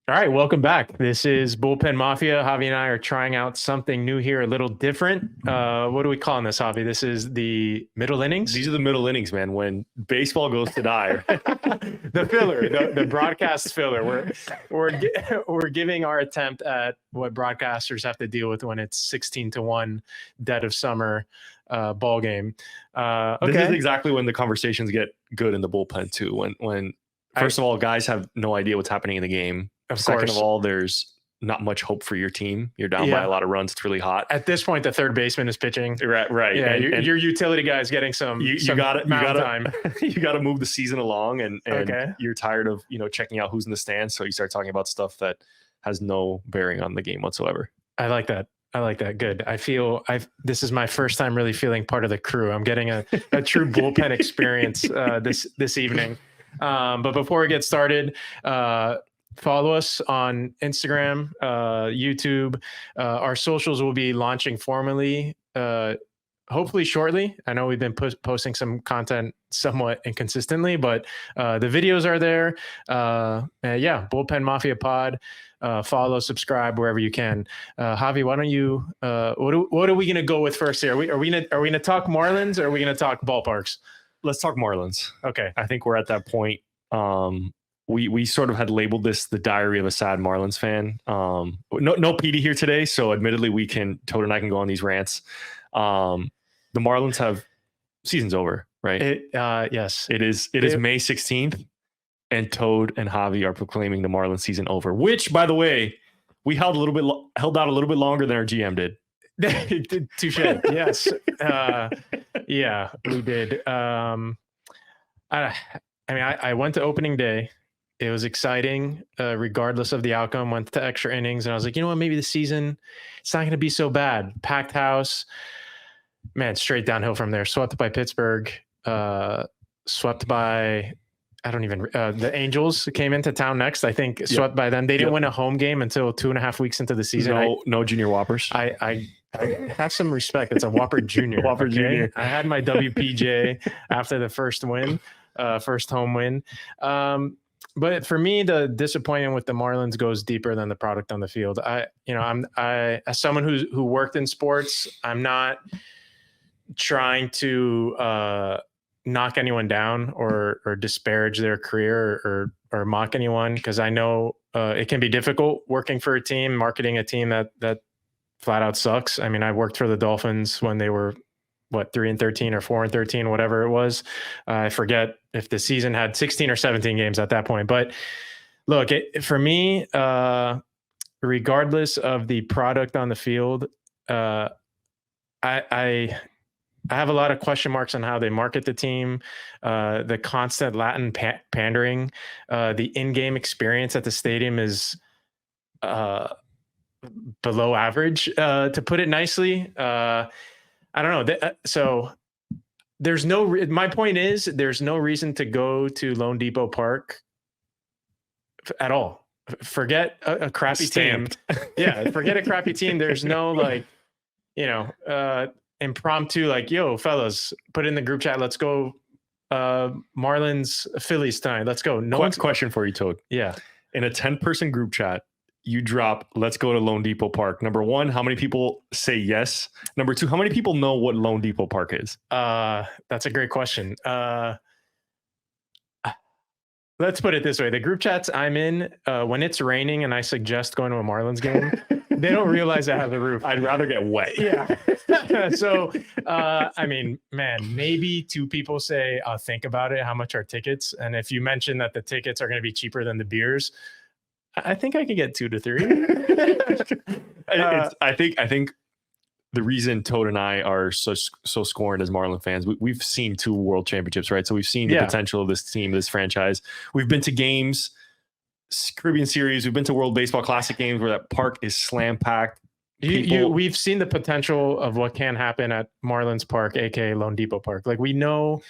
All right, welcome back. This is Bullpen Mafia. Javi and I are trying out something new here, a little different. What are we calling this, Javi? This is the middle innings? These are the middle innings, man, when baseball goes to die. The filler, the broadcast filler. We're giving our attempt at what broadcasters have to deal with when it's 16-1 dead of summer ball game. Okay. This is exactly when the conversations get good in the bullpen too. When first of all, guys have no idea what's happening in the game. Second of all, there's not much hope for your team. You're down by a lot of runs. It's really hot. At this point, the third baseman is pitching. Right. Yeah, your utility guy is getting some time. You gotta move the season along, and you're tired of checking out who's in the stands. So you start talking about stuff that has no bearing on the game whatsoever. I like that. Good. I feel this is my first time really feeling part of the crew. I'm getting a true bullpen experience this evening. But before we get started, follow us on Instagram, YouTube. Our socials will be launching formally, hopefully shortly. I know we've been posting some content somewhat inconsistently, but the videos are there. Bullpen Mafia Pod. Follow, subscribe wherever you can. Javi, why don't you? What are we gonna go with first here? Are we gonna talk Marlins or are we gonna talk Ballparks? Let's talk Marlins. Okay, I think we're at that point. We sort of had labeled this the diary of a sad Marlins fan. No Petey here today, so admittedly Toad and I can go on these rants. The Marlins have season's over, right? Yes. It is May 16th, and Toad and Javi are proclaiming the Marlins season over. Which, by the way, we held out a little bit longer than our GM did. Touche. Yes. Yeah, we did. I went to opening day. It was exciting, regardless of the outcome. Went to extra innings, and I was like, you know what? Maybe the season, it's not going to be so bad. Packed house, man. Straight downhill from there. Swept by Pittsburgh. Swept by the Angels came into town next. I think swept by them. They didn't win a home game until 2.5 weeks into the season. No junior whoppers. I have some respect. It's a Whopper Junior. Whopper Junior. I had my WPJ after the first win, first home win. But for me, the disappointment with the Marlins goes deeper than the product on the field. I'm as someone who worked in sports, I'm not trying to knock anyone down or disparage their career or mock anyone, because I know it can be difficult working for a team, marketing a team that flat out sucks. I mean, I worked for the Dolphins when they were 3-13 or 4-13, whatever it was. I forget if the season had 16 or 17 games at that point. But look, for me, regardless of the product on the field, I have a lot of question marks on how they market the team, the constant Latin pandering, the in-game experience at the stadium is below average, to put it nicely. I don't know. So my point is there's no reason to go to Lone Depot Park at all. Forget a crappy team. Yeah. Forget a crappy team. There's no impromptu, yo, fellas, put in the group chat. Let's go Marlins Phillies tonight. Let's go. Question for you, Toad. Yeah. In a 10-person group chat, you drop, let's go to Lone Depot Park. Number one, how many people say yes? Number two, how many people know what Lone Depot Park is? That's a great question. Let's put it this way. The group chats I'm in, when it's raining and I suggest going to a Marlins game, they don't realize I have the roof. I'd rather get wet. Yeah. So, maybe 2 people say, I'll think about it. How much are tickets? And if you mention that the tickets are going to be cheaper than the beers, I think I could get 2 to 3. I think the reason Toad and I are so scorned as Marlin fans, we've seen 2 world championships, right? So we've seen the potential of this team, this franchise. We've been to games, Caribbean Series. We've been to World Baseball Classic games where that park is slam packed. We've seen the potential of what can happen at Marlins Park, aka Lone Depot Park. We know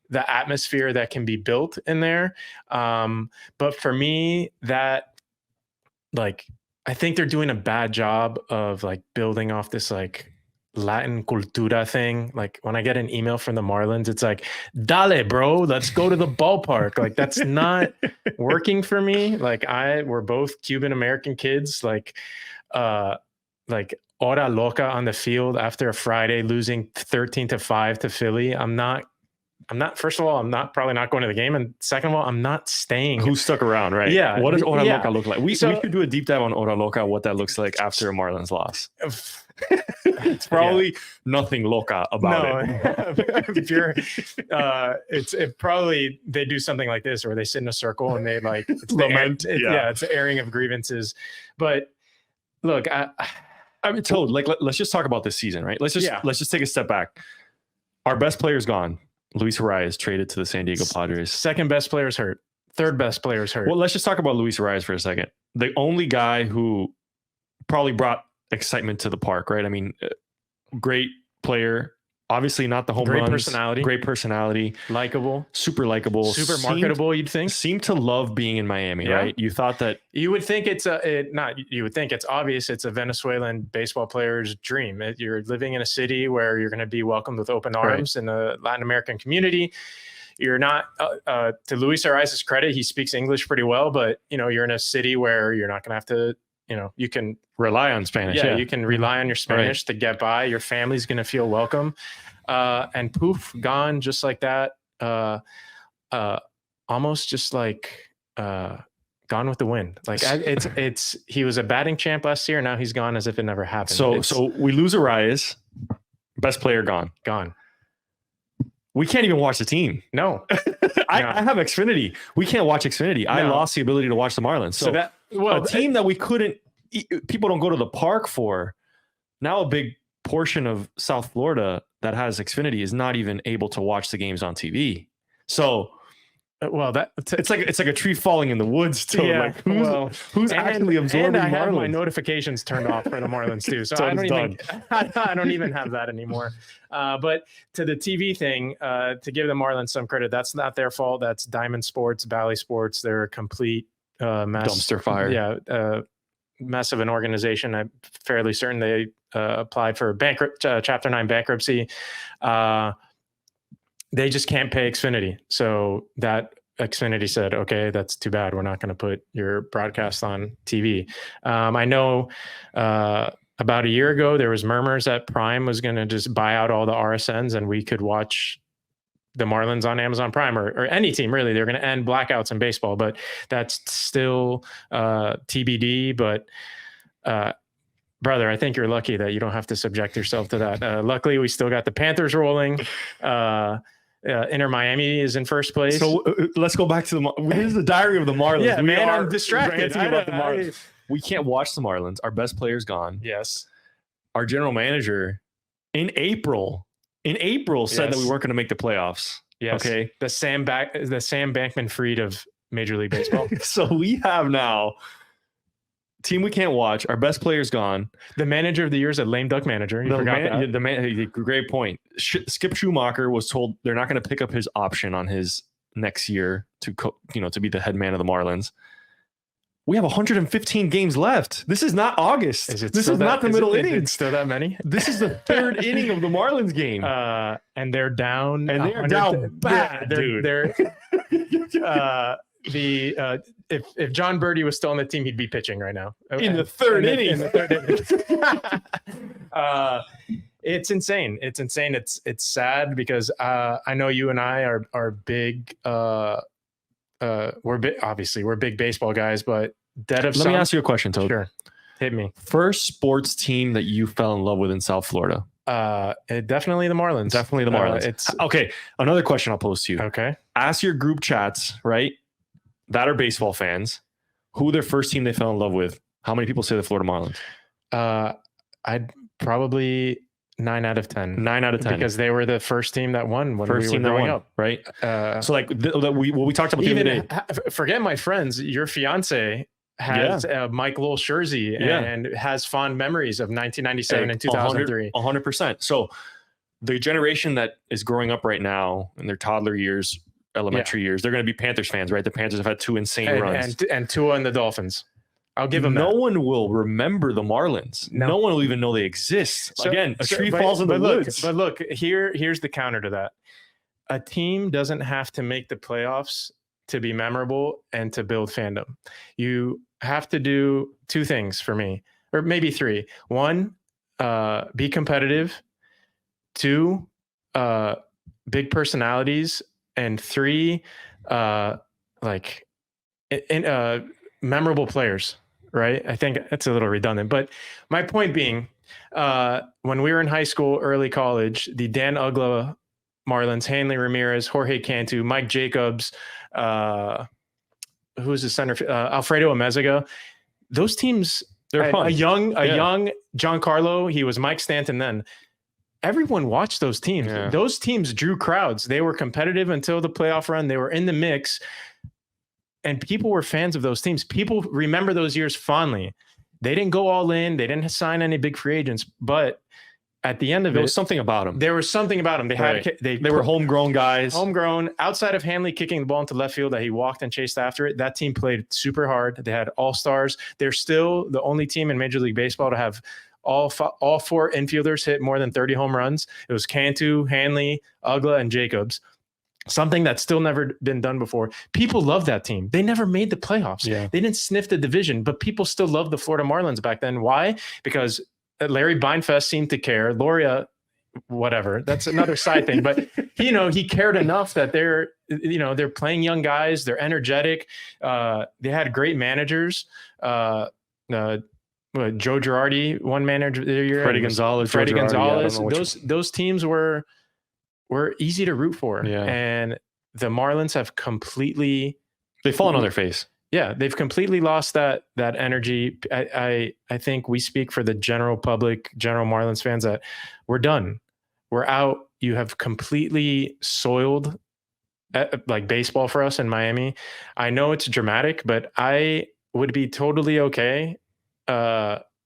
the atmosphere that can be built in there. But for me, I think they're doing a bad job of building off this Latin cultura thing. Like when I get an email from the Marlins, it's like, dale, bro, let's go to the ballpark. Like that's not working for me. Like we're both Cuban American kids. Like hora loca on the field after a Friday losing 13-5 to Philly. I'm not, first of all, I'm probably not going to the game. And second of all, I'm not staying. Who stuck around, right? Yeah. What does Hora Loca look like? We should do a deep dive on Hora Loca, what that looks like after a Marlins loss. It's probably nothing loca about it. If you're, it probably, they do something like this where they sit in a circle and they like, it's it's the airing of grievances. But look, I mean, Toad, like, let's just talk about this season, right? Let's just take a step back. Our best player's gone. Luis Arias traded to the San Diego Padres. Second best player's hurt. Third best player's hurt. Well, let's just talk about Luis Arias for a second. The only guy who probably brought excitement to the park, right? I mean, great player. Obviously not the home runs. Great personality. Likable. Super likable. Super marketable, you'd think. Seemed to love being in Miami, right? You thought that... You would think it's obvious it's a Venezuelan baseball player's dream. You're living in a city where you're going to be welcomed with open arms in the Latin American community. You're not, to Luis Arias' credit, he speaks English pretty well, but, you're in a city where you're not going to have to, you can rely on Spanish. Yeah, you can rely on your Spanish to get by. Your family's going to feel welcome. And poof, gone just like that. Almost just like gone with the wind. Like he was a batting champ last year. Now he's gone as if it never happened. So we lose Arias, best player gone. We can't even watch the team. No. I have Xfinity. We can't watch Xfinity. No. I lost the ability to watch the Marlins. So a team that we couldn't, people don't go to the park for. Now a big portion of South Florida that has Xfinity is not even able to watch the games on TV. So, it's like a tree falling in the woods too. Yeah, like who's actually absorbing and I have Marlins? my notifications turned off for the Marlins too, so I don't even have that anymore. But to the TV thing, to give the Marlins some credit, that's not their fault. That's Diamond Sports, Bally Sports. They're a complete mess. Dumpster fire. Yeah, mess of an organization. I'm fairly certain they applied for Chapter 9 bankruptcy. They just can't pay Xfinity. So that Xfinity said, okay, that's too bad. We're not going to put your broadcast on TV. I know about a year ago, there was murmurs that Prime was going to just buy out all the RSNs and we could watch the Marlins on Amazon Prime or any team, really. They're going to end blackouts in baseball, but that's still TBD. But brother, I think you're lucky that you don't have to subject yourself to that. Luckily, we still got the Panthers rolling. Inter Miami is in first place. So let's go back to this is the diary of the Marlins. Yeah, I'm distracted about the Marlins. We can't watch the Marlins. Our best player's gone. Yes. Our general manager in April said that we weren't going to make the playoffs. Yes. Okay. The Sam Bankman-Fried of Major League Baseball. So we have now team we can't watch. Our best player's gone. The manager of the year is a lame duck manager. You forgot that. Great point. Skip Schumacher was told they're not going to pick up his option on his next year to be the head man of the Marlins. We have 115 games left. This is not August. This is not the middle innings. It's still that many. This is the third inning of the Marlins game, and they're down. And they're down bad, dude. If John Birdie was still on the team, he'd be pitching right now in the third inning. It's insane. It's sad because I know you and I are big. We're big baseball guys, but Let me ask you a question, Toad. Sure, hit me. First sports team that you fell in love with in South Florida? Definitely the Marlins. Definitely the Marlins. Okay. Another question I'll pose to you. Okay. Ask your group chats, right, that are baseball fans, who their first team they fell in love with. How many people say the Florida Marlins? I'd probably 9 out of 10. 9 out of 10. Because they were the first team that won when we were growing up. Right? So like we talked about the other day. Forget my friends. Your fiance has Mike Lowell jersey and has fond memories of 1997 and 2003. 100%. So the generation that is growing up right now in their toddler years, elementary years, they're going to be Panthers fans, right? The Panthers have had 2 insane runs. And Tua and the Dolphins. I'll give them no that. one will remember the Marlins. No one will even know they exist. Again, a tree falls in the woods. But look, here's the counter to that. A team doesn't have to make the playoffs to be memorable and to build fandom. You have to do two things for me, or maybe three. One, be competitive. Two, big personalities. And three, memorable players, right? I think that's a little redundant, but my point being, when we were in high school, early college, the Dan Ugla Marlins, Hanley Ramirez, Jorge Cantu, Mike Jacobs, who's the center, Alfredo Amezaga, those teams, they're fun. A young Giancarlo, he was Mike Stanton then. Everyone watched those teams. Yeah. Those teams drew crowds. They were competitive until the playoff run. They were in the mix. And people were fans of those teams. People remember those years fondly. They didn't go all in. They didn't sign any big free agents. But at the end of there was something about them. There was something about them. They were homegrown guys. Homegrown. Outside of Hanley kicking the ball into left field that he walked and chased after it, that team played super hard. They had all-stars. They're still the only team in Major League Baseball to have all four infielders hit more than 30 home runs. It was Cantu, Hanley, Ugla, and Jacobs. Something that's still never been done before. People love that team. They never made the playoffs. Yeah. They didn't sniff the division, but people still loved the Florida Marlins back then. Why? Because Larry Beinfest seemed to care. Loria, whatever. That's another side thing. But he cared enough that they're playing young guys. They're energetic. They had great managers. Joe Girardi, one manager of the year. Freddie Gonzalez. Those teams were easy to root for. Yeah. And the Marlins have completely... They've fallen on their face. Yeah, they've completely lost that energy. I think we speak for the general public, general Marlins fans, that we're done. We're out. You have completely soiled baseball for us in Miami. I know it's dramatic, but I would be totally okay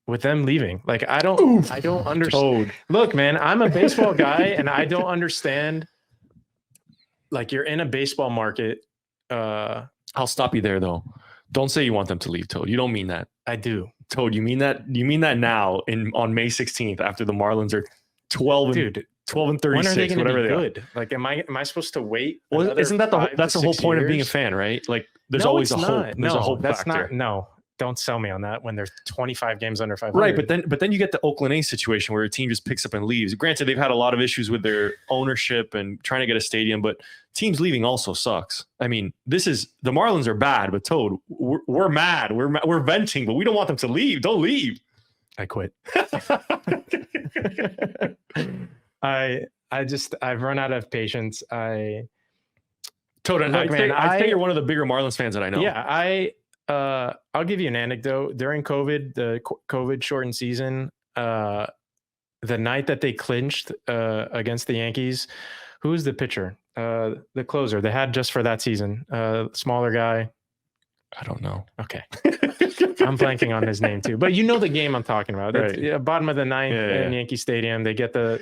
with them leaving. I don't understand. Look, man, I'm a baseball guy and I don't understand. You're in a baseball market. I'll stop you there though. Don't say you want them to leave, Toad. You don't mean that. I do. Toad, you mean that now on May 16th after the Marlins are 12 and 36, when are they going to be good? Are. Am I supposed to wait? Well, isn't that that's the whole point of being a fan, right? There's always a hope. There's a hope factor. Don't sell me on that when there's 25 games under 500. Right, but then you get the Oakland A's situation where a team just picks up and leaves. Granted, they've had a lot of issues with their ownership and trying to get a stadium, but teams leaving also sucks. I mean, the Marlins are bad, but Toad, we're mad. We're venting, but we don't want them to leave. Don't leave. I quit. I've run out of patience. Toad, I'd say you're one of the bigger Marlins fans that I know. Yeah, I'll give you an anecdote. During COVID, the COVID shortened season, the night that they clinched against the Yankees, who was the pitcher? The closer they had just for that season, smaller guy. I don't know. Okay. I'm blanking on his name too, but you know the game I'm talking about. Right. Bottom of the ninth in Yankee Stadium. They get the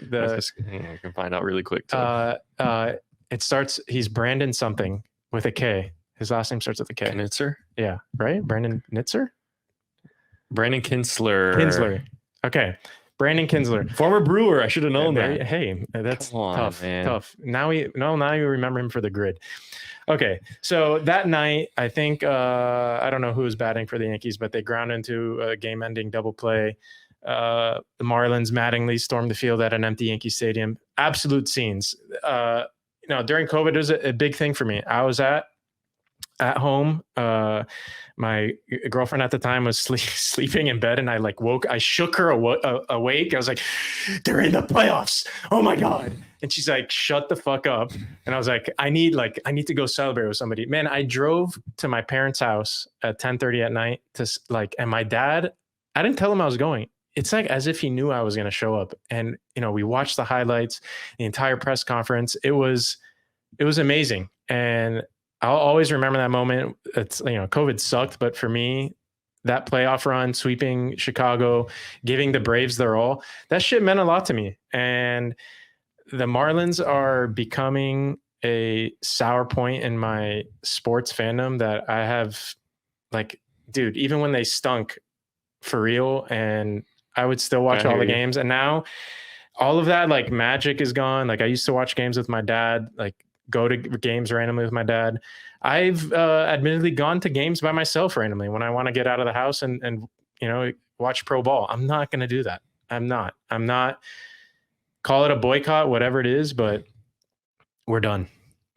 I can find out really quick. It starts, he's Brandon something with a K. His last name starts with a K. Knitzer? Yeah, right? Brandon Knitzer? Brandon Kinsler. Kinsler. Okay. Brandon Kinsler. Former Brewer. I should have known that. Hey, that's tough. Man. Tough. Now you remember him for the grid. Okay. So that night, I think, I don't know who was batting for the Yankees, but they ground into a game-ending double play. The Marlins, Mattingly stormed the field at an empty Yankee Stadium. Absolute scenes. During COVID, it was a big thing for me. I was at home. My girlfriend at the time was sleeping in bed, and I shook her awake. I was like, they're in the playoffs. Oh my God. And she's like, shut the fuck up. And I was like, I need to go celebrate with somebody. Man, I drove to my parents' house at 10:30 at night and my dad, I didn't tell him I was going. It's as if he knew I was going to show up. And, we watched the highlights, the entire press conference. It was amazing. And I'll always remember that moment. It's, COVID sucked, but for me, that playoff run, sweeping Chicago, giving the Braves their all, that shit meant a lot to me. And the Marlins are becoming a sour point in my sports fandom that I have dude, even when they stunk for real, and I would still watch all the games. And now all of that like magic is gone. Like I used to watch games with my dad, like go to games randomly with my dad. I've admittedly gone to games by myself randomly when I want to get out of the house and watch pro ball. I'm not going to do that. I'm not. Call it a boycott, whatever it is, but we're done.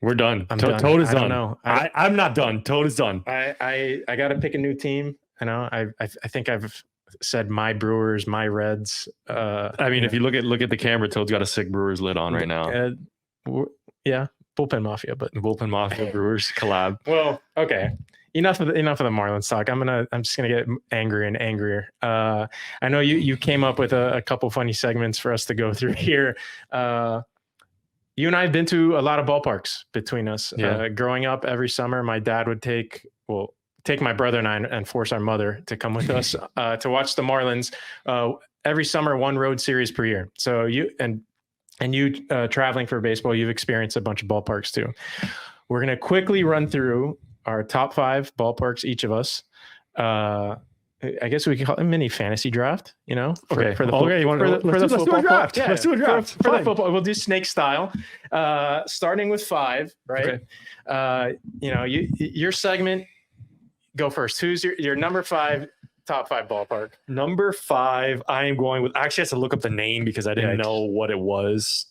We're done. Toad is done. No, I'm not done. Toad is done. I got to pick a new team. I think I've said my Brewers, my Reds. If you look at the camera, Toad's got a sick Brewers lid on right now. Yeah, Bullpen Mafia, but Bullpen Mafia Brewers collab. Well, okay. Enough of the Marlins talk. I'm just gonna get angrier and angrier. I know you came up with a couple funny segments for us to go through here. You and I have been to a lot of ballparks between us. Yeah. Growing up, every summer, my dad would take my brother and I and force our mother to come with us to watch the Marlins. Every summer, one road series per year. So you traveling for baseball, you've experienced a bunch of ballparks too. We're gonna quickly run through our top 5 ballparks, each of us. I guess we can call it a mini fantasy draft, let's do a draft. Yeah, let's do a draft. For the football, we'll do snake style, starting with 5, right? Okay. Your segment, go first. Who's your number 5, top 5 ballpark? Number 5, I am going with, actually I have to look up the name because I didn't know what it was.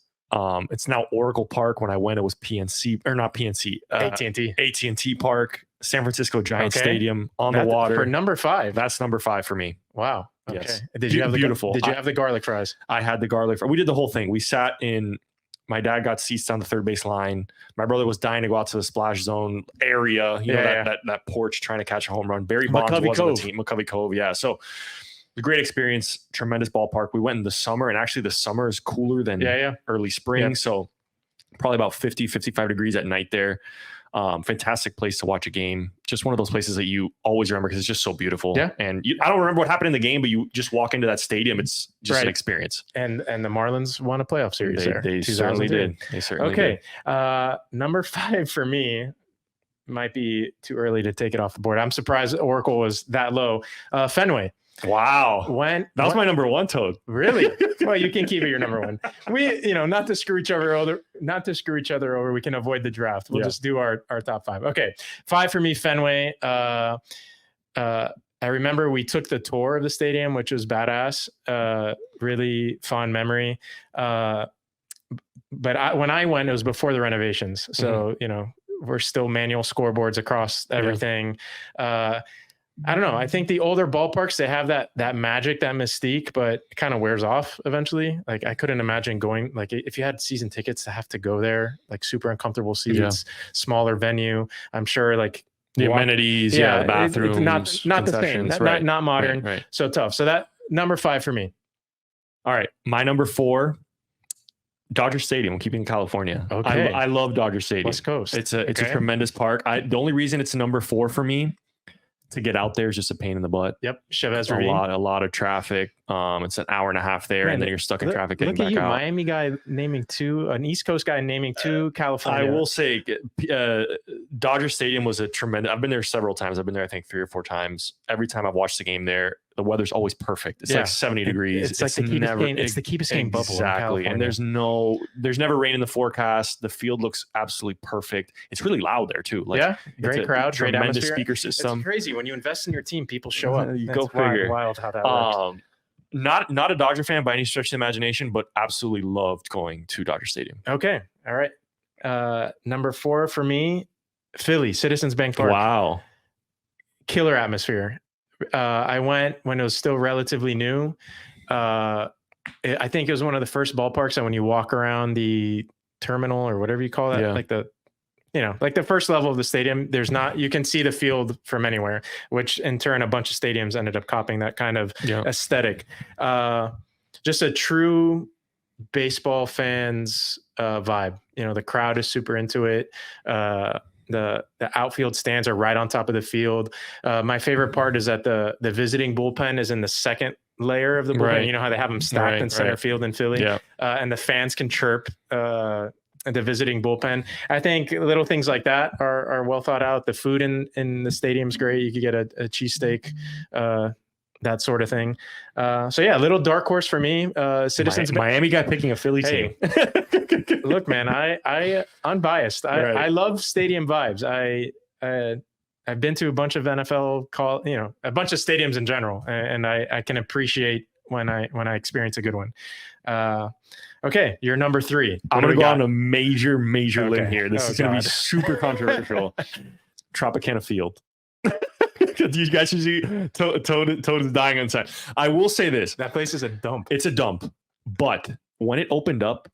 It's now Oracle Park. When I went, it was PNC, or not PNC, AT&T Park, San Francisco Giants Stadium on the water. For number 5. That's number 5 for me. Wow. Okay. Yes. Did you have the garlic fries? I had the garlic fries. We did the whole thing. We sat in, my dad got seats down the third base line. My brother was dying to go out to the splash zone area, that porch trying to catch a home run. Barry Bonds was on the team, McCovey Cove. Yeah. So a great experience, tremendous ballpark. We went in the summer, and actually the summer is cooler than early spring. Yeah. So probably about 50, 55 degrees at night there. Fantastic place to watch a game. Just one of those places that you always remember because it's just so beautiful. Yeah. And I don't remember what happened in the game, but you just walk into that stadium. It's just an experience. And the Marlins won a playoff series there. They certainly did. Okay. Number 5 for me might be too early to take it off the board. I'm surprised Oracle was that low. Fenway. Wow. That was my number 1, Toad. Really? Well, you can keep it your number 1. We, not to screw each other over, we can avoid the draft. We'll just do our top 5. Okay. 5 for me, Fenway. I remember we took the tour of the stadium, which was badass. Really fond memory. But when I went, it was before the renovations. So, we're still manual scoreboards across everything. I don't know. I think the older ballparks, they have that magic, that mystique, but it kind of wears off eventually. Like I couldn't imagine going, like if you had season tickets to have to go there, like super uncomfortable seats, smaller venue. I'm sure like the amenities, the bathrooms, not the same, not modern. Right. So tough. So that number 5 for me. All right. My number 4, Dodger Stadium. I'm keeping in California. Okay. I love Dodger Stadium. West Coast. It's a tremendous park. The only reason it's number 4 for me to get out there is just a pain in the butt. Yep. Chavez a lot of traffic. It's an hour and a half there, and then you're stuck in traffic getting back out. Miami guy naming 2, an East Coast guy naming 2, California. I will say Dodger Stadium was a tremendous. I've been there several times. I've been there, I think 3 or 4 times. Every time I've watched the game there, the weather's always perfect. It's like 70 degrees. It's like the Key Biscayne bubble. Exactly. And there's never rain in the forecast. The field looks absolutely perfect. It's really loud there too. Great crowd, great tremendous atmosphere. Speaker system. It's crazy when you invest in your team, people show up. You go figure. Wild how that works. Not a Dodger fan by any stretch of the imagination, but absolutely loved going to Dodger Stadium. Okay. All right. Number 4 for me, Philly, Citizens Bank Park. Wow. Killer atmosphere. I went when it was still relatively new. I think it was one of the first ballparks that when you walk around the terminal or whatever you call that, like the first level of the stadium, you can see the field from anywhere, which in turn, a bunch of stadiums ended up copying that kind of aesthetic. Just a true baseball fans vibe. The crowd is super into it. The outfield stands are right on top of the field. My favorite part is that the visiting bullpen is in the second layer of the bullpen. Right. You know how they have them stacked in center field in Philly, and the fans can chirp the visiting bullpen. I think little things like that are well thought out. The food in the stadium's great. You could get a cheesesteak, that sort of thing. So yeah, a little dark horse for me. Citizens. Miami guy picking a Philly team. Look, man, I unbiased. I love stadium vibes. I've been to a bunch of NFL a bunch of stadiums in general, and I can appreciate when I experience a good one. Okay, you're number 3. I'm going to go on a major limb here. This is going to be super controversial. Tropicana Field. You guys should see Toad is dying on side. I will say this. That place is a dump. It's a dump. But when it opened up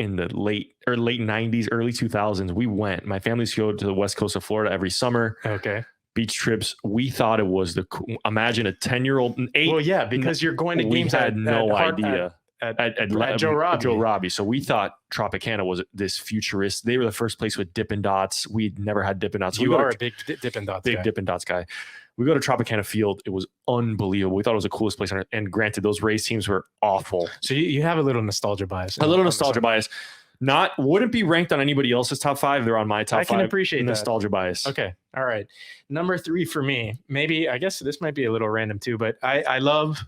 in the late 90s, early 2000s, we went. My family used to go to the west coast of Florida every summer. Okay. Beach trips. We thought it was imagine a 10-year-old. Well, yeah, because you're going to games. We had no idea. At Joe Robbie. So we thought Tropicana was this futurist. They were the first place with Dippin' Dots. We'd never had Dippin' Dots. You are a big Dippin' Dots guy. Big Dippin' Dots guy. We go to Tropicana Field. It was unbelievable. We thought it was the coolest place on earth. And granted, those Rays teams were awful. So you have a little nostalgia bias. A little nostalgia bias. Wouldn't be ranked on anybody else's top 5. They're on my top 5. I can appreciate nostalgia bias. Okay. All right. Number 3 for me. Maybe, I guess this might be a little random too, but I love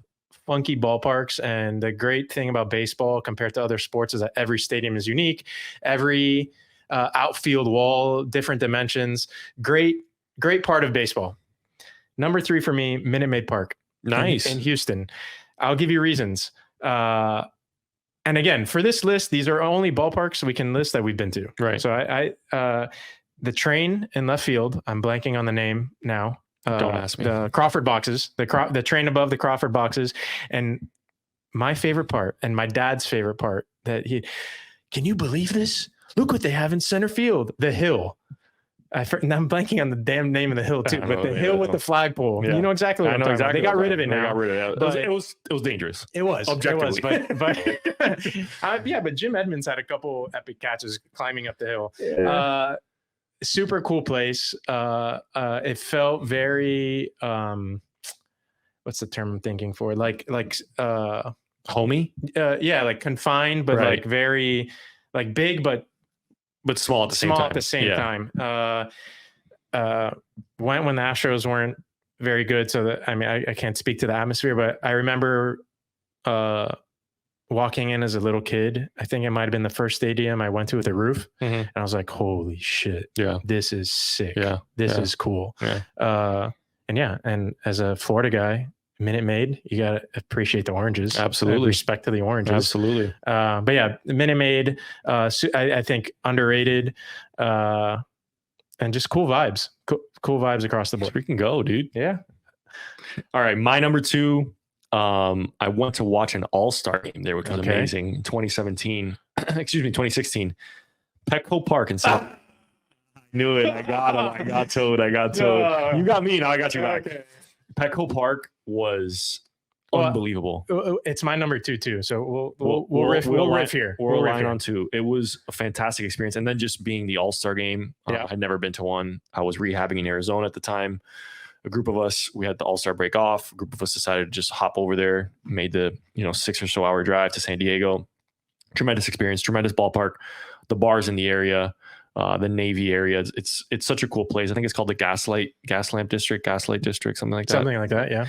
funky ballparks. And the great thing about baseball compared to other sports is that every stadium is unique. Every outfield wall, different dimensions. Great part of baseball. Number 3 for me, Minute Maid Park. Nice. In Houston. I'll give you reasons. And again, for this list, these are only ballparks we can list that we've been to. Right. So the train in left field, I'm blanking on the name now. Don't ask me. The Crawford boxes, the train above the Crawford boxes. And my favorite part, and my dad's favorite part, can you believe this? Look what they have in center field, the hill. Now I'm blanking on the damn name of the hill too, but the hill with the flagpole. Yeah. You know exactly what I'm talking about. They got rid of it now. They got rid of it. But it was dangerous. It was objectively, but Jim Edmonds had a couple epic catches climbing up the hill. Yeah. Super cool place. It felt very what's the term I'm thinking for? Like homey? Yeah, like confined, but like very like big, but small at the same time. When the Astros weren't very good, so that I can't speak to the atmosphere, but I remember walking in as a little kid. I think it might have been the first stadium I went to with a roof, and I was like, "Holy shit! Yeah, this is sick. Yeah, this is cool." Yeah. And as a Florida guy, Minute Maid, you gotta appreciate the oranges. Absolutely, respect to the oranges. Absolutely. But yeah, Minute Maid, I think underrated, and just cool vibes. Cool vibes across the board. We can go, dude. Yeah. All right, my number 2. I went to watch an All-Star game there, which was amazing. 2016. Petco Park in South. I knew it. I got him. I got Toad. No. You got me. Now I got you back. Okay. Petco Park was unbelievable. It's my number 2 too. So we'll riff here. We'll riff on 2. It was a fantastic experience, and then just being the All-Star game. I'd never been to one. I was rehabbing in Arizona at the time. A group of us, we had the All-Star break off. A group of us decided to just hop over there, made the 6 or so hour drive to San Diego. Tremendous experience, tremendous ballpark. The bars in the area, the Navy area. It's such a cool place. I think it's called the Gaslight District, something like that. Something like that, yeah.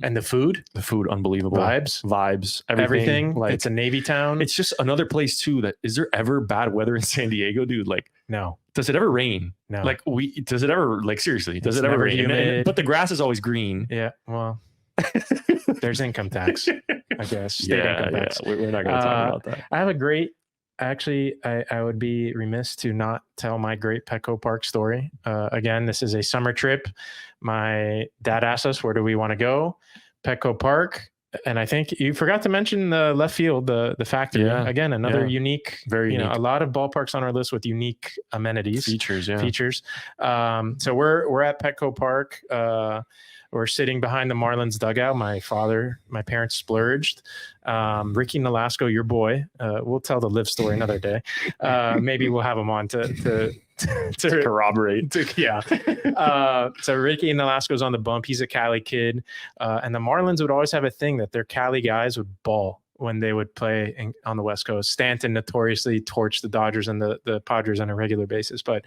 And the food, unbelievable. Vibes, everything. Like, it's a Navy town. It's just another place too. That is there ever bad weather in San Diego, dude? Like, no. Does it ever rain? No. Like does it ever, like, seriously, does it ever rain? But the grass is always green. Yeah. Well, there's income tax, I guess. State income tax. Yeah. We're not going to talk about that. I have I would be remiss to not tell my great Petco Park story. Again, this is a summer trip. My dad asked us, where do we want to go? Petco Park. And I think you forgot to mention the left field, the factory. Yeah. Again, another unique, very unique. A lot of ballparks on our list with unique amenities. Features. So we're at Petco Park. We're sitting behind the Marlins dugout. My parents splurged. Ricky Nolasco, your boy. We'll tell the live story another day. Maybe we'll have him on to corroborate. So Ricky Nolasco's on the bump. He's a Cali kid. And the Marlins would always have a thing that their Cali guys would ball when they would play on the West Coast. Stanton notoriously torched the Dodgers and the Padres on a regular basis. But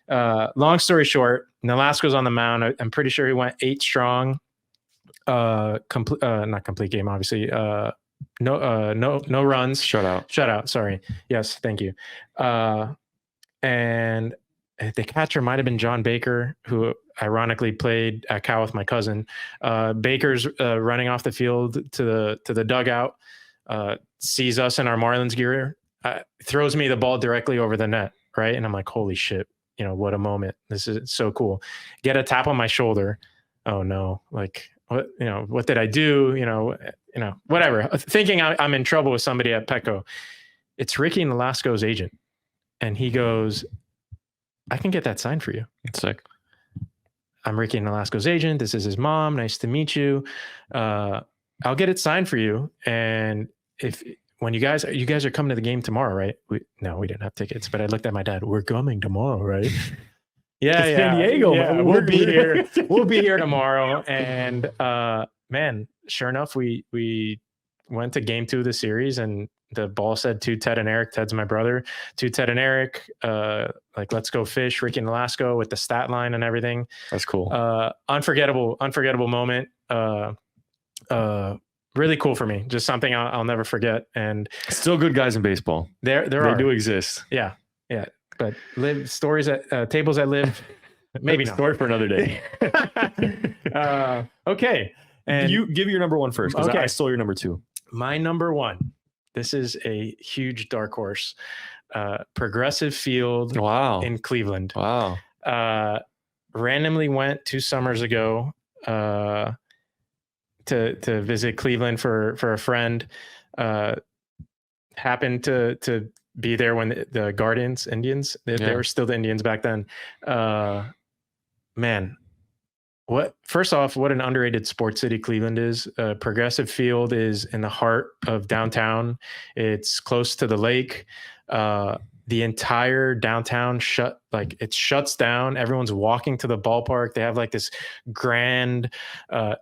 long story short, Nolasco's on the mound. I'm pretty sure he went 8 strong. Not complete game, obviously. No runs. Shutout. Sorry. Yes, thank you. And the catcher might have been John Baker, who ironically played at Cal with my cousin. Baker's running off the field to the dugout, sees us in our Marlins gear, throws me the ball directly over the net, right? And I'm like, holy shit, what a moment. This is so cool. Get a tap on my shoulder. Oh no, like, what did I do? Whatever. Thinking I'm in trouble with somebody at Petco. It's Ricky Nolasco's agent. And he goes, I can get that signed for you. It's sick. I'm Ricky Nolasco's agent. This is his mom. Nice to meet you. I'll get it signed for you. And when you guys are coming to the game tomorrow, right? We didn't have tickets, but I looked at my dad. We're coming tomorrow, right? Yeah. San Diego. Yeah, we'll be here. We'll be here tomorrow. And man, sure enough, we went to game 2 of the series, and the ball said to Ted and Eric. Ted's my brother. To Ted and Eric, like, let's go fish. Ricky Nolasco with the stat line and everything. That's cool. Unforgettable moment. Really cool for me. Just something I'll never forget. And still good guys in baseball. They do exist. Yeah. But stories at tables that live. Maybe not. Story for another day. Okay. And you give your number 1 first, because I stole your number 2. My number 1. This is a huge dark horse. Progressive Field. Wow. In Cleveland. Wow. Randomly went 2 summers ago to visit Cleveland for a friend. Happened to be there when the Guardians, Indians, they were still the Indians back then. Man, first off, what an underrated sports city Cleveland is. Progressive Field is in the heart of downtown. It's close to the lake. The entire downtown shuts down. Everyone's walking to the ballpark. They have like this grand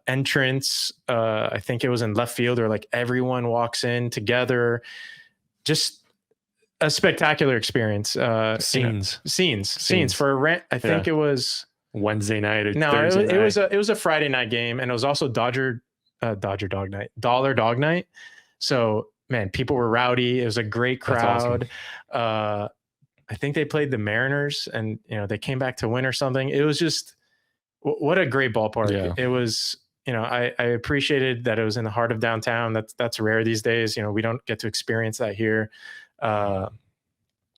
entrance. I think it was in left field, or like everyone walks in together. Just a spectacular experience. Scenes for a rent. I think it was Wednesday night or Thursday night. It was a Friday night game, and it was also Dollar Dog Night. So man, people were rowdy. It was a great crowd. Awesome. I think they played the Mariners, and they came back to win or something. It was just what a great ballpark. Yeah. It was. I appreciated that it was in the heart of downtown. That's rare these days. We don't get to experience that here.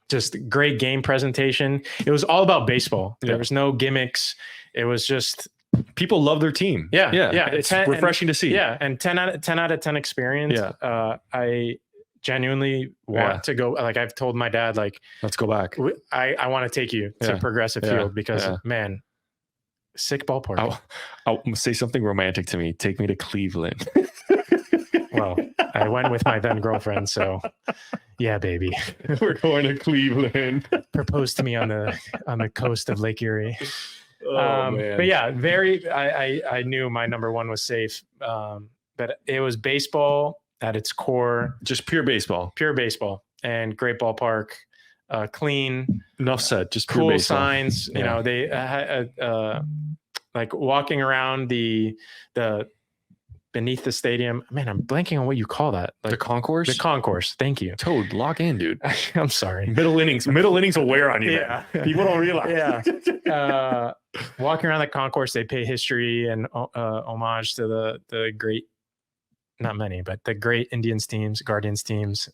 Just great game presentation. It was all about baseball. There was no gimmicks. It was just people love their team. Yeah. It's refreshing to see. Yeah, and 10 out of 10 experience. Yeah. I genuinely want to go. Like, I've told my dad, like, let's go back. I want to take you to Progressive Field because man, sick ballpark. I'll say something romantic to me. Take me to Cleveland. Well, I went with my then girlfriend, so yeah, baby. We're going to Cleveland. Proposed to me on the coast of Lake Erie. Oh, man. But yeah, I knew my number 1 was safe. But it was baseball at its core. Just pure baseball. And great ballpark. Clean. Enough said. Just cool pure baseball. Signs. Yeah. They like walking around the beneath the stadium. Man, I'm blanking on what you call that. Like, the concourse? The concourse. Thank you. Toad, lock in, dude. I'm sorry. Middle innings will wear on you. Yeah. Man. People don't realize. Yeah. Walking around the concourse, they pay history and homage to the great, not many, but the great Indians teams, Guardians teams.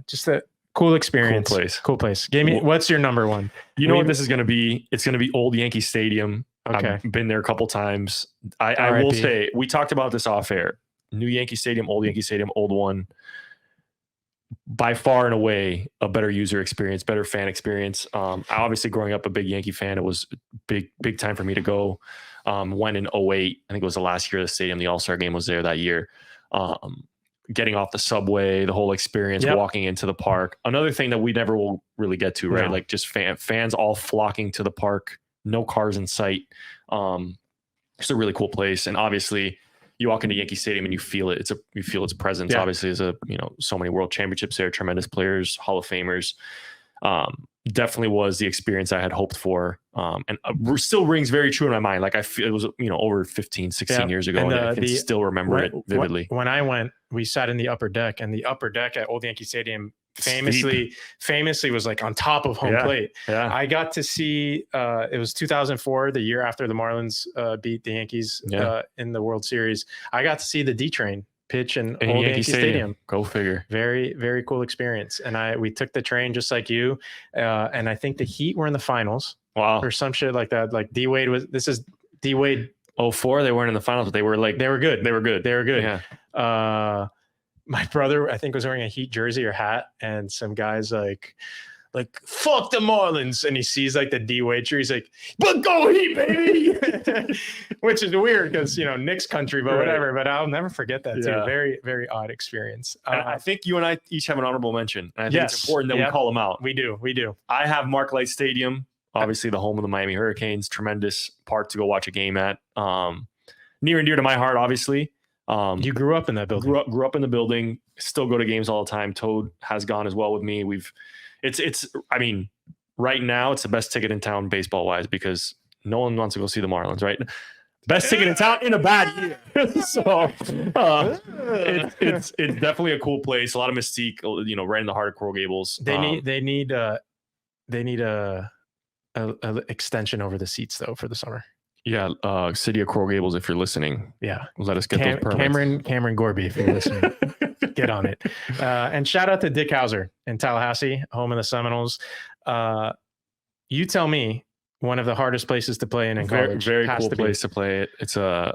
Just a cool experience. Cool place. What's your number 1? You know what this is going to be? It's going to be Old Yankee Stadium. Okay. I've been there a couple times. I will say, we talked about this off air. New Yankee Stadium, Old Yankee Stadium, old one. By far and away a better user experience, better fan experience. Obviously growing up a big Yankee fan, it was big time for me to go. Went in 2008. I think it was the last year of the stadium. The All-Star game was there that year. Getting off the subway, the whole experience, walking into the park. Another thing that we never will really get to, right? No. Like just fans all flocking to the park. No cars in sight. It's a really cool place. And obviously, you walk into Yankee Stadium and you feel it. You feel its presence. Yeah. Obviously, there's so many world championships there, tremendous players, Hall of Famers. Definitely was the experience I had hoped for. And still rings very true in my mind. Like I feel it was, over 15, 16 years ago. And I can still remember it vividly. When I went, we sat in the upper deck, and the upper deck at Old Yankee Stadium famously was like on top of home plate. Yeah. I got to see, it was 2004, the year after the Marlins beat the Yankees in the World Series. I got to see the D-Train pitch in Old Yankee Stadium. Go figure. Very, very cool experience. And we took the train just like you. And I think the Heat were in the finals. Wow. Or some shit like that. Like D-Wade this is D-Wade. 04, they weren't in the finals, but they were good. They were good. Yeah. My brother, I think, was wearing a Heat jersey or hat, and some guys like fuck the Marlins, and he sees like the D-Wade shirt. He's like, but go Heat, baby. Which is weird because Knicks country, but whatever. But I'll never forget that too. Very, very odd experience. I think you and I each have an honorable mention, and I think it's important that we call them out. We do. I have Mark Light Stadium, obviously the home of the Miami Hurricanes. Tremendous park to go watch a game at. Near and dear to my heart, obviously. You grew up in that building. Grew up in the building. Still go to games all the time. Toad has gone as well with me. Right now it's the best ticket in town baseball wise, because no one wants to go see the Marlins, right? Best ticket in town in a bad year. So it's definitely a cool place. A lot of mystique, right in the heart of Coral Gables. They need a extension over the seats though for the summer. Yeah, City of Coral Gables, if you're listening. Yeah. Let us get those permits. Cameron Gorby, if you're listening. Get on it. And shout out to Dick Hauser in Tallahassee, home of the Seminoles. You tell me, one of the hardest places to play in college. Very cool place to play it. It's the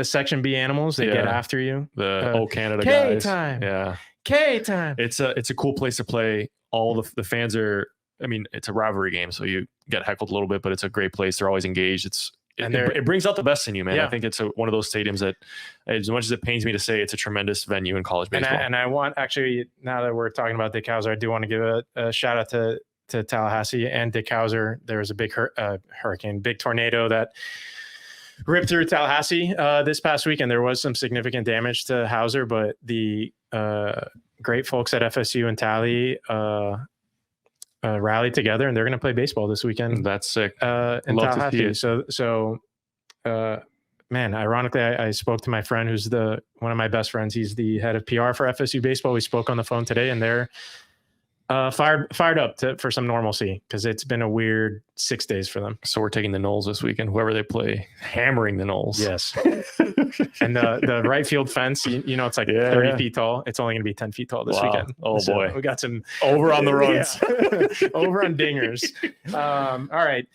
Section B animals, they get after you. The Canada K guys. Time. Yeah. K time. It's a cool place to play. All the fans are, it's a rivalry game, so you get heckled a little bit, but it's a great place. They're always engaged. It brings out the best in you, man. Yeah. I think it's one of those stadiums that, as much as it pains me to say, it's a tremendous venue in college baseball. And I want, actually, now that we're talking about Dick Hauser, I do want to give a shout out to Tallahassee and Dick Hauser. There was a big big tornado that ripped through Tallahassee this past week, and there was some significant damage to Hauser, but the great folks at FSU and Tally rallied together, and they're going to play baseball this weekend. That's sick. In Tallahassee. So, man, ironically, I spoke to my friend who's one of my best friends. He's the head of PR for FSU baseball. We spoke on the phone today, and they're fired up for some normalcy, because it's been a weird 6 days for them. So we're taking the Knolls this weekend, whoever they play, hammering the Knolls. Yes. And the right field fence, it's like 30 feet tall. It's only going to be 10 feet tall this weekend. Oh, so boy. We got some over on the runs. Over on dingers. All right.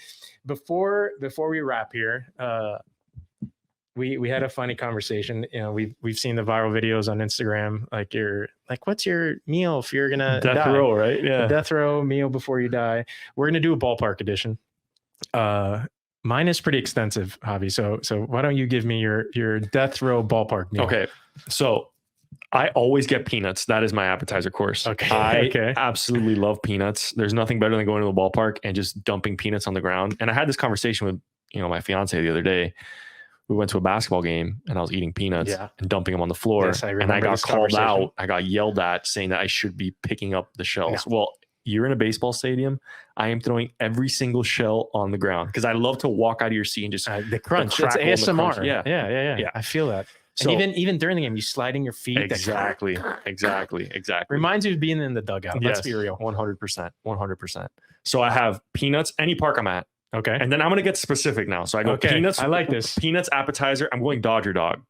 Before we wrap here, we had a funny conversation. We've seen the viral videos on Instagram. What's your meal if you're gonna death die? row, right? Yeah, a death row meal before you die. We're gonna do a ballpark edition. Mine is pretty extensive, Javi. So why don't you give me your death row ballpark meal? Okay, so I always get peanuts. That is my appetizer course. Okay, I absolutely love peanuts. There's nothing better than going to the ballpark and just dumping peanuts on the ground. And I had this conversation with my fiance the other day. We went to a basketball game and I was eating peanuts and dumping them on the floor. Yes, and I got called out. I got yelled at saying that I should be picking up the shells. Yeah. Well, you're in a baseball stadium. I am throwing every single shell on the ground because I love to walk out of your seat and just the crunch. It's ASMR. Crunch. Yeah. I feel that. So, and even during the game, you sliding your feet. Exactly. Reminds you of being in the dugout. Let's be real. 100%. So I have peanuts, any park I'm at. Okay. And then I'm going to get specific now. So I go peanuts. I like this. Peanuts appetizer. I'm going Dodger Dog.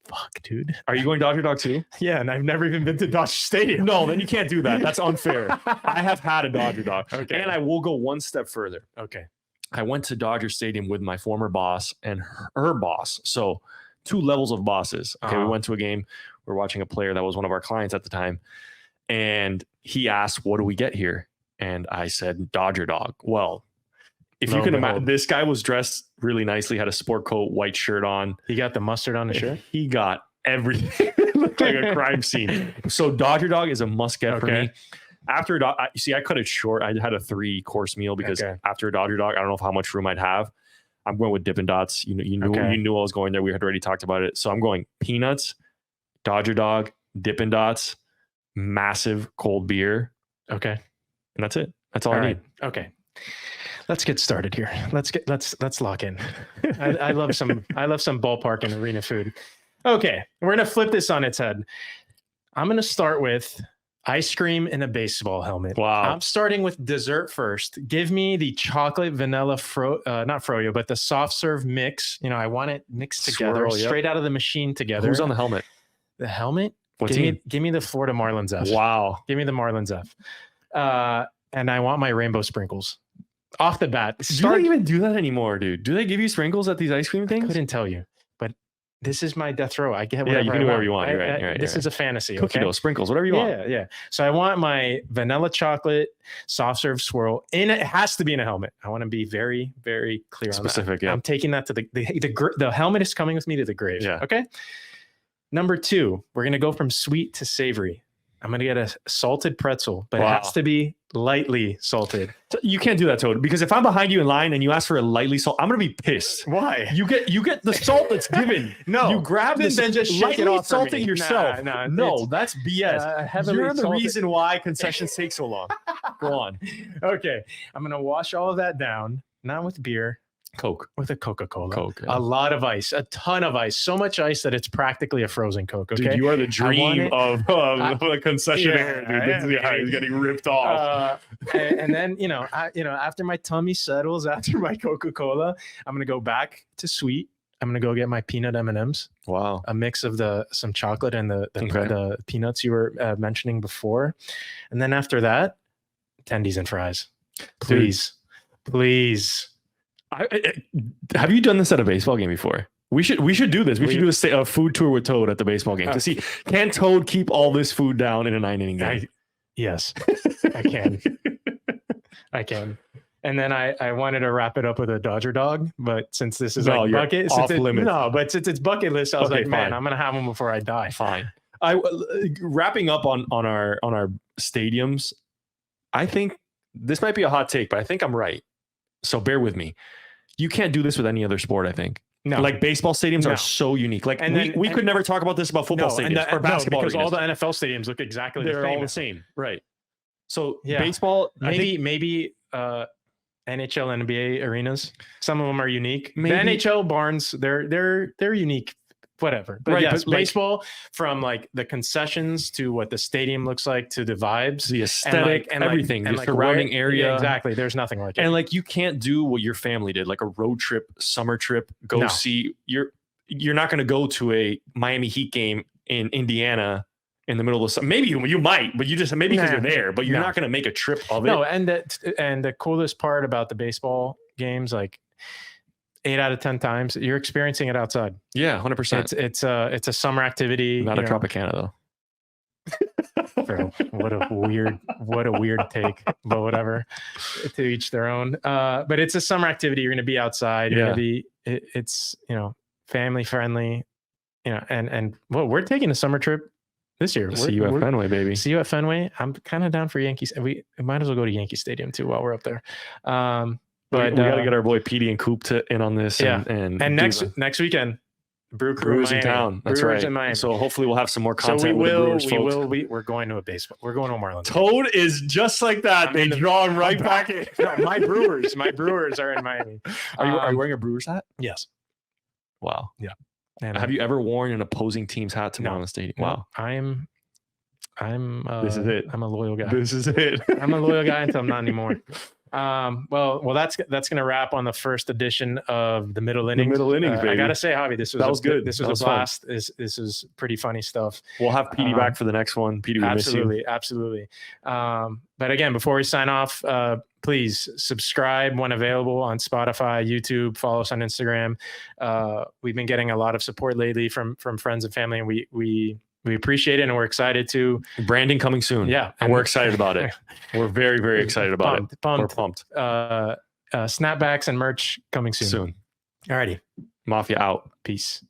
Fuck, dude. Are you going Dodger Dog too? Yeah, and I've never even been to Dodger Stadium. No, then you can't do that. That's unfair. I have had a Dodger Dog. Okay. And I will go one step further. Okay. I went to Dodger Stadium with my former boss and her boss. So 2 levels of bosses. Okay, we went to a game. We're watching a player that was one of our clients at the time. And he asked, what do we get here? And I said, Dodger Dog. Well, if you can imagine, this guy was dressed really nicely, had a sport coat, white shirt on. He got the mustard on his shirt? He got everything. It looked like a crime scene. So Dodger Dog is a must get for me. After I cut it short. I had a 3-course meal because after a Dodger Dog, I don't know how much room I'd have. I'm going with Dippin' Dots. You knew I was going there. We had already talked about it. So I'm going peanuts, Dodger Dog, Dippin' Dots, massive cold beer. Okay. And that's it. That's all I need. Okay. Let's get started here. Let's lock in. I love some ballpark and arena food. Okay. We're going to flip this on its head. I'm going to start with ice cream in a baseball helmet. Wow. I'm starting with dessert first. Give me the chocolate vanilla not froyo, but the soft serve mix. I want it mixed together, straight out of the machine together. Who's on the helmet? The helmet? What team? Give me the Florida Marlins F. Wow. Give me the Marlins F. And I want my rainbow sprinkles. Off the bat. Do they even do that anymore, dude? Do they give you sprinkles at these ice cream things? I couldn't tell you. This is my death row. I get whatever you can do whatever you want. You're right. This is a fantasy. Cookie dough, sprinkles, whatever you want. Yeah. So I want my vanilla chocolate soft serve swirl it has to be in a helmet. I want to be very, very clear specific, on that. Yeah. I'm taking that to the helmet is coming with me to the grave. Yeah. Okay. Number 2, we're going to go from sweet to savory. I'm going to get a salted pretzel, but it has to be lightly salted. You can't do that, Toad, because if I'm behind you in line and you ask for a lightly salt, I'm going to be pissed. Why? You get the salt that's given. No. You grab this and just shake it off salt it yourself. No, that's BS. You're the reason why concessions take so long. Go on. Okay. I'm going to wash all of that down, not with beer. Coke. With a Coca-Cola. Coke. A lot of ice. A ton of ice. So much ice that it's practically a frozen Coke. Okay? Dude, you are the dream of a concessionaire. Dude. He's getting ripped off. And then, after my tummy settles, after my Coca-Cola, I'm going to go back to sweet. I'm going to go get my peanut M&Ms. Wow. A mix of some chocolate and the peanuts you were mentioning before. And then after that, tendies and fries. Please. Have you done this at a baseball game before? We should do this. We should do a food tour with Toad at the baseball game to see, can Toad keep all this food down in a 9-inning game? Yes, I can. I can. And then I wanted to wrap it up with a Dodger Dog, but since this is bucket, but since it's bucket list, I was like, man, I'm gonna have them before I die. Fine. Wrapping up on our stadiums, I think this might be a hot take, but I think I'm right. So bear with me. You can't do this with any other sport, I think. No. Like baseball stadiums are so unique. Like we could never talk about this about football stadiums or basketball because all the NFL stadiums look exactly the same. They're all the same. Right. So yeah. baseball, maybe NHL, NBA arenas. Some of them are unique. Maybe. The NHL barns, they're unique. Whatever. But right, yes, but baseball, from like the concessions to what the stadium looks like to the vibes, the aesthetic, and everything, the surrounding area. Yeah, exactly. There's nothing like it. And like you can't do what your family did, like a road trip, summer trip, see. You're not going to go to a Miami Heat game in Indiana in the middle of the summer. Maybe you might, but you just maybe because you're there, but you're not going to make a trip of it. No, and the coolest part about the baseball games, like 8 out of 10 times you're experiencing it outside. Yeah, 100%. It's a summer activity. Not a Tropicana though. Bro, what a weird take, but whatever. To each their own. But it's a summer activity. You're going to be outside. You're going to be. It's family friendly. And we're taking a summer trip this year. See you at Fenway, baby. See you at Fenway. I'm kind of down for Yankees. We might as well go to Yankee Stadium too while we're up there. But we got to get our boy Petey and Coop in on this. Yeah. And next weekend, Brewers in town. That's Brewers right. in Miami. So hopefully we'll have some more content. So we're going to a baseball. We're going to a Marlins. Toad is just like that. They draw him right back in. No, my Brewers are in Miami. Are you wearing a Brewers hat? Yes. Wow. Yeah. And have you ever worn an opposing te's hat to Marlins Stadium? Wow. I'm this is it. I'm a loyal guy. This is it. I'm a loyal guy until I'm not anymore. Well, that's gonna wrap on the first edition of the middle innings. Baby. I gotta say, Javi, this was good. This was a blast. This is pretty funny stuff. We'll have Petey back for the next one. Petey, we miss you. Absolutely. But again, before we sign off, please subscribe when available on Spotify, YouTube. Follow us on Instagram. We've been getting a lot of support lately from friends and family, and we appreciate it, and we're excited to branding coming soon. Yeah. And we're excited about it. We're very, very excited about it. We're pumped. Snapbacks and merch coming soon. Soon. Alrighty. Mafia out. Peace.